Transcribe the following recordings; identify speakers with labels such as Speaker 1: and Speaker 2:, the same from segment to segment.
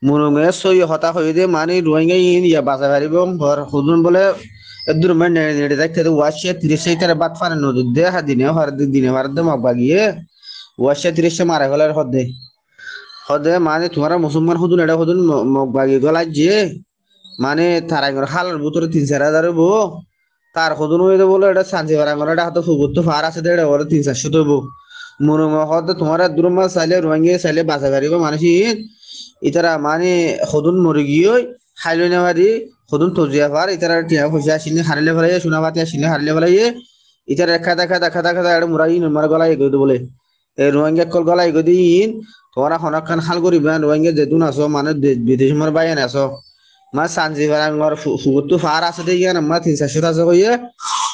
Speaker 1: মুরুমে সই হতা হইদে মানে রোহিঙ্গা ইন ইয়া বাসা বাড়িব হর হুদুন বলে এদুর মে নেড়ে নেড়ে দেখতে ওয়াশে 30 টারে বাত ফানে নদুর দে হাদিনে হর দিনে হর দে মগবা গিয়ে ওয়াশে 30 মারা গলার হদে হদে মানে তোমারা মুসলমান হুদুন এটা হুদুন মগবা গিয়ে গলা যে মানে তারাইগর হালার ভিতরে 3-4 হাজার বো তার হুদুন হইতে বলে এটা সাঞ্চি বারাঙ্গর এটা হাতে ফুগুর তো ফার আছে দেড় ওরে 300-400 তো বো মুরুমে হদে তোমারা দুরমা চাইলে রোহিঙ্গা চাইলে বাসা বাড়িব মানুষ ইতারা মানে সদুন মরি গিয়ে খাইলে নেওয়ারি সদুন তজিয়া পার ইতারা টিয়া পয়সা আসিলে হারিলে ফেলাই সোনা পাতি আসিলে হারিলে ফেলাই ইতারা দেখা এটা মুরাই নমার গলা এগো বলে এই রোহিঙ্গা কল গলা এগো দিন তোমরা হনকান খাল করিবা রোহিঙ্গা যেতুন আছো মানে বিদেশ মার বাইন আছো মা সানজি বারাঙ্গর ফুগুতু ফার আছে দিয়ে গিয়ে মা 300-400 আছে কইয়ে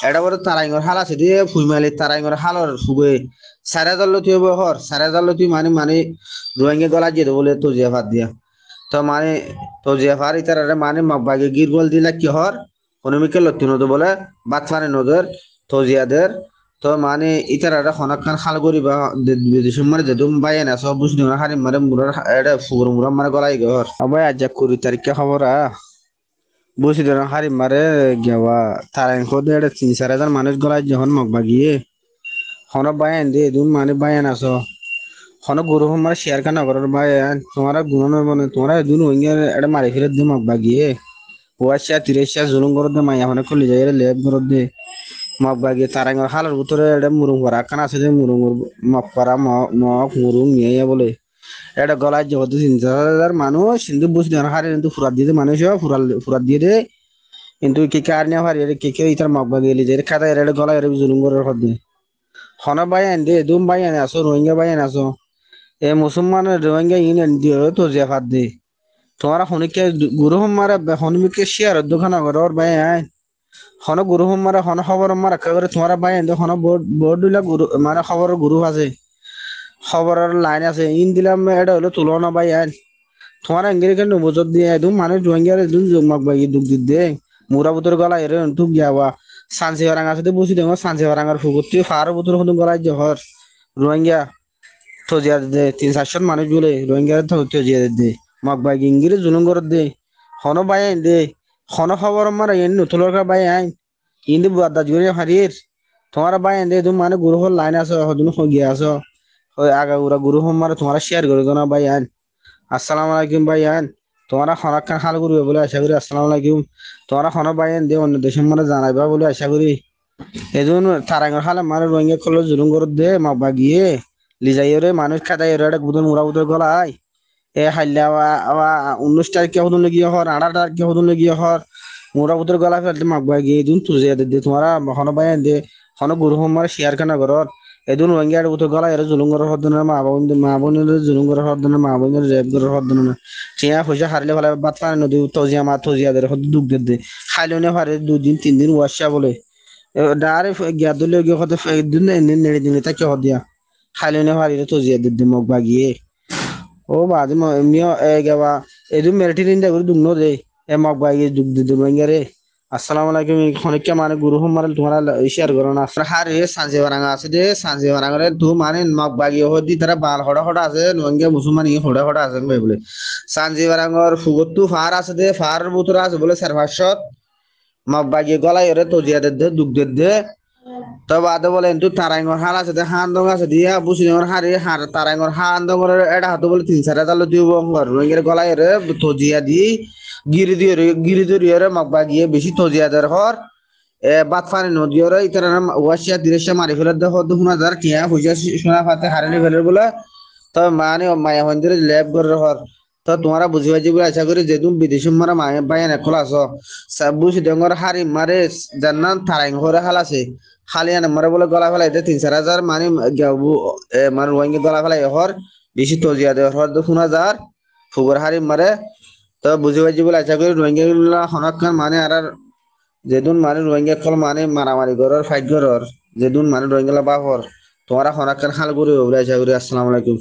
Speaker 1: এটা বড় তারাইঙ্গর হাল আছে দিয়ে ফুইমালি তারাইঙ্গর হালর ফুগে সারা দল তুই বহর সারা দল তুই মানে রোহিঙ্গা গলা দিয়ে বলে তজিয়া ভাত দিয়া তো মানে তজিয়া ভার ইতারে মানে মগবাগে গির বল দিলা কি হর অনুমিকে লত্তি নদ বলে বাত ফানে নদের তজিয়াদের তো মানে ইতারা খনক খান খাল করিবা বিদেশ মানে যেদুম বাইন আছে বুঝ দিনা হারি মারে মুরার এটা ফুগুর মুরা মানে গলাই ঘর আবার আজ 20 তারিখে খবর বুঝি দিনা হারি মারে গেওয়া তারাইন খোদে এটা 3-4 হাজার মানুষ গলাই যখন মগবাগিয়ে হন বাইন দে দুন মানে বাইন আছো হন গরু আমার শেয়ার কানা করার ভাই তোমারা গুণ মানে তোমরা দুন ওইঙ্গে এটা মারি ফেলে দে মগবা গিয়ে ওয়াশা 30 জুলুম করে দে মাইয়া হনে খুলে যায় লেব করে দে মগবা গিয়ে তারাঙ্গর হালার ভিতরে এটা মুরুম করা কানা আছে যে মুরুম মগ করা মগ মুরুম নিয়ে বলে এটা গলায় জগতে 3-4 হাজার মানুষ কিন্তু বুঝতে না হারে কিন্তু ফুরাত দিয়ে মানুষ ফুরাত দিয়ে দে কিন্তু কে কার নিয়ে হারি কে কে ইতার মগবা গেলি যে খাতা এটা গলায় এর জুলুম করার হদে হন ভাই আন দে দুম ভাই আন আসো রোহিঙ্গা ভাই আন আসো এ মুসলমানের রোহিঙ্গা ইউনিয়ন দিয়ে তো জেফাত দে তোমারা হনিকে গুরু মারা হনিকে শেয়ার দোকান আগর ভাই আই হন গুরু মারা হন খবর মারা করে তোমারা ভাই আই হন বোর্ড বোর্ড দিলা গুরু মানে খবর গুরু আছে খবরের লাইন আছে ইন দিলাম এটা হলো তুলনা ভাই আই তোমারা ইংরেজি কেন বুঝত দিয়ে একদম মানে রোহিঙ্গা একদম জমক ভাই দুঃখ দি দে মুরা বুতর গলা এর তুক যাওয়া সানসি ওরাং আছে বুঝি দেবো সানসি ওরাঙ্গার ফুকুরতি ফার বুতর হদুন গলায় জহর রোহিঙ্গা তজিয়া দে 300-400 মানুষ বলে রোহিঙ্গা তজিয়া দে মগবাই ইংরে জুলুম করে দে হন বাই আইন দে হন খবর মারা এন নতুলর কা বাই আইন ইন্দি বাদা জুরে হারির তোমার বাই আইন দে তুমি মানে গুরু হল লাইন আছো হদুন গিয়া আছো আগা উরা গুরু হম মারা তোমার শেয়ার করে দো না বাই আইন আসসালামু আলাইকুম বাই আইন তোমারা খনক খান খাল করবে বলে আশা করি আসসালামু আলাইকুম তোমারা খন বাই আইন দে অন্য দেশের মানে জানাইবা বলে আশা করি এজন তারাঙ্গর খালে মানে রোহিঙ্গা কল জুলুম করে দে মগবা গিয়ে লিজাইরে মানুষ খাদাই এটা গুদন মুরা বুদর গলাই এ হাইলা 19 তারিখে হদুন লগিয়ে হর 18 তারিখে হদুন লগিয়ে হর মুরা বুদর গলা ফেলতে মাগবা গিয়ে দুন তুজে দে তোমারা হন বাই দে হন গুরু হমার শেয়ার কানা ঘরত এদুন রোহিঙ্গা বুদর গলা এর জুলুম করে হদন মা বোন জুলুম করে হদন মা বোন রেপ করে হদন টিয়া পয়সা হারলে ফেলে বাত পারে নদী তজিয়া মা তজিয়া দে হদ দুঃখ দে খাইলে পারে 2 দিন 3 দিন ওয়াশা বলে ডারে গিয়া দলে গিয়ে হতে দিন নেড়ে দিনে তাকে হদিয়া খাইলে পারে তজিয়া দে মগ বাগিয়ে ও বাদ মিও এ গেবা এদু মেরটি দিন করে দুন্ন দে এ মগ বাগিয়ে দুঃখ দে রোহিঙ্গা আসসালামু আলাইকুম খনিকা মানে গুরু মারাল তোমারা শেয়ার করো না হারে সানজে বারাঙ্গা আছে দে সানজে বারাঙ্গরে তু মানে মগ বাগিয়ে হদি তারা বাল হড়া হড়া আছে রোহিঙ্গা মুসলমান ই হড়া হড়া আছে বলে সানজে বারাঙ্গর ফুগতু ফার আছে দে ফার বুতরা আছে বলে সারভাসত মগ বাগিয়ে গলায় এরে তজিয়া দে দুঃখ দে তো বাদে বলে কিন্তু তারাইঙ্গর হাল আছে দে হান দং আছে দিয়া বুসিঙ্গর হারে হার তারাইঙ্গর হান দংর এটা হাতে বলে 3-4 হাজার দিব রোহিঙ্গার গলায় রে তজিয়া দি গিরি দিয়ে রে মগবা গিয়ে বেশি তজিয়া দের হর এ বাত ফানি নদী রে ইতারা ওয়াশিয়া 30 মারি ফেলে দে হদ 1000 টিয়া হইয়া সোনা ফাতে হারানি ফেলে বলে তো মানে মায়া মন্দিরে ল্যাব করে হর তো তোমারা বুঝি পাইছি বলে আশা করি যেদুম বিদেশি মারা মায়া বাইন একলা আছো বুঝি ডঙ্গর হারি মারে জান্নান তারাইং হরে হাল আছে খালিয়ান মারে বলে গলা ফেলাই 3-4 হাজার মানে মানে রোহিঙ্গা গলা ফেলাই হর বেশি তজিয়া দে হর 1000 ফুগর হারি মারে তো বুঝি পাইছি বলে আশা করি রোহিঙ্গা হনক খান মানে আর যেদুন মানে রোহিঙ্গা কল মানে মারামারি করার ফাইট করার যেদুন মানে রোহিঙ্গা বাপর তোমারা হনক খান খাল করে বলে আশা করি আসসালামু আলাইকুম